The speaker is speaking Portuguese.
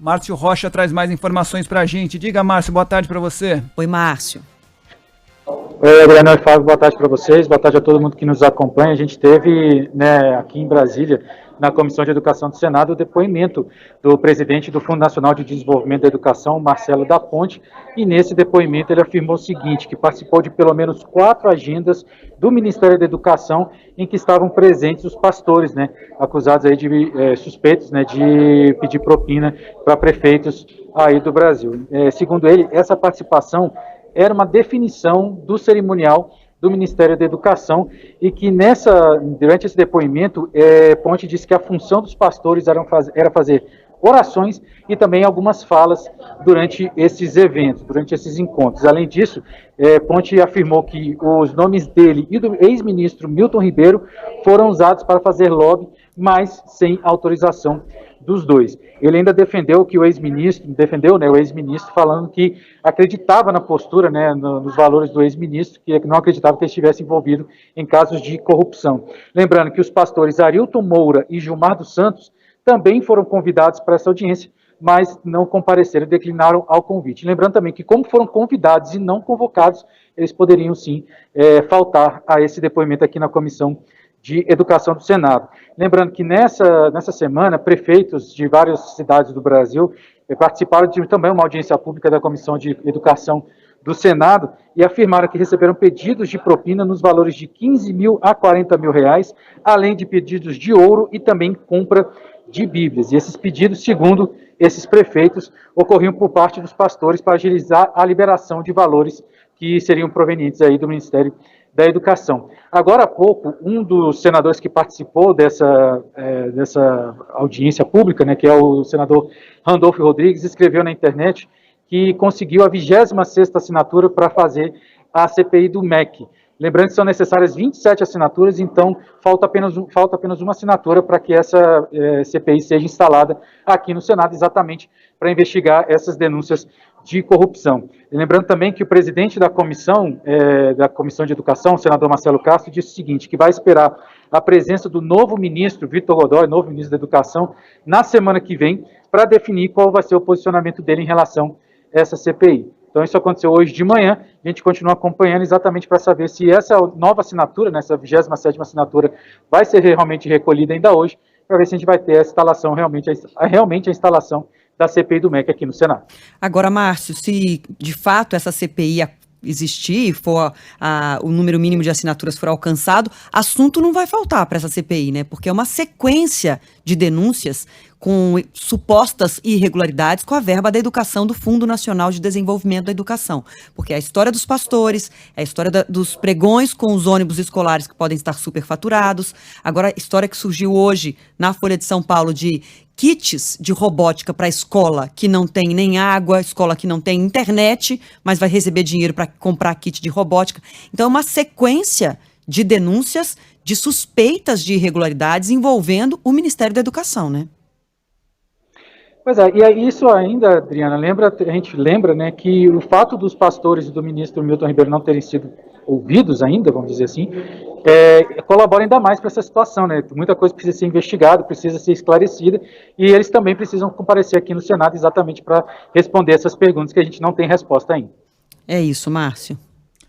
Márcio Rocha traz mais informações para a gente. Diga, Márcio, boa tarde para você. Oi, Márcio. Oi, Adriano e Fábio, boa tarde para vocês, boa tarde a todo mundo que nos acompanha. A gente teve, aqui em Brasília, na Comissão de Educação do Senado, o depoimento do presidente do Fundo Nacional de Desenvolvimento da Educação, Marcelo da Ponte, e nesse depoimento ele afirmou o seguinte, que participou de pelo menos 4 agendas do Ministério da Educação em que estavam presentes os pastores, acusados aí de suspeitos, de pedir propina para prefeitos aí do Brasil. Segundo ele, essa participação era uma definição do cerimonial do Ministério da Educação e que durante esse depoimento, Ponte disse que a função dos pastores era fazer orações e também algumas falas durante esses eventos, durante esses encontros. Além disso, Ponte afirmou que os nomes dele e do ex-ministro Milton Ribeiro foram usados para fazer lobby, mas sem autorização dos dois. Ele ainda defendeu o ex-ministro falando que acreditava na postura, nos valores do ex-ministro, que não acreditava que ele estivesse envolvido em casos de corrupção. Lembrando que os pastores Arilton Moura e Gilmar dos Santos também foram convidados para essa audiência, mas não compareceram, declinaram ao convite. Lembrando também que, como foram convidados e não convocados, eles poderiam sim faltar a esse depoimento aqui na Comissão de Educação do Senado. Lembrando que nessa semana, prefeitos de várias cidades do Brasil participaram de também uma audiência pública da Comissão de Educação do Senado e afirmaram que receberam pedidos de propina nos valores de 15 mil a 40 mil reais, além de pedidos de ouro e também compra de Bíblias. E esses pedidos, segundo esses prefeitos, ocorriam por parte dos pastores para agilizar a liberação de valores que seriam provenientes aí do Ministério da Educação. Agora há pouco, um dos senadores que participou dessa audiência pública, que é o senador Randolfo Rodrigues, escreveu na internet que conseguiu a 26ª assinatura para fazer a CPI do MEC. Lembrando que são necessárias 27 assinaturas, então falta apenas uma assinatura para que essa CPI seja instalada aqui no Senado, exatamente para investigar essas denúncias de corrupção. E lembrando também que o presidente da Comissão de Educação, o senador Marcelo Castro, disse o seguinte, que vai esperar a presença do novo ministro, Vitor Godoy, novo ministro da Educação, na semana que vem, para definir qual vai ser o posicionamento dele em relação a essa CPI. Então isso aconteceu hoje de manhã, a gente continua acompanhando exatamente para saber se essa nova assinatura, essa 27ª assinatura, vai ser realmente recolhida ainda hoje, para ver se a gente vai ter a instalação, realmente a instalação da CPI do MEC aqui no Senado. Agora, Márcio, se de fato essa CPI existir e for o número mínimo de assinaturas for alcançado, assunto não vai faltar para essa CPI, né? Porque é uma sequência de denúncias com supostas irregularidades com a verba da educação do Fundo Nacional de Desenvolvimento da Educação. Porque é a história dos pastores, é a história dos pregões com os ônibus escolares que podem estar superfaturados, agora a história que surgiu hoje na Folha de São Paulo de kits de robótica para escola que não tem nem água, escola que não tem internet, mas vai receber dinheiro para comprar kit de robótica. Então é uma sequência de denúncias, de suspeitas de irregularidades envolvendo o Ministério da Educação, né? Pois é, e isso ainda, Adriana, a gente lembra, que o fato dos pastores e do ministro Milton Ribeiro não terem sido ouvidos ainda, vamos dizer assim, colabora ainda mais para essa situação, Muita coisa precisa ser investigada, precisa ser esclarecida, e eles também precisam comparecer aqui no Senado exatamente para responder essas perguntas que a gente não tem resposta ainda. É isso, Márcio.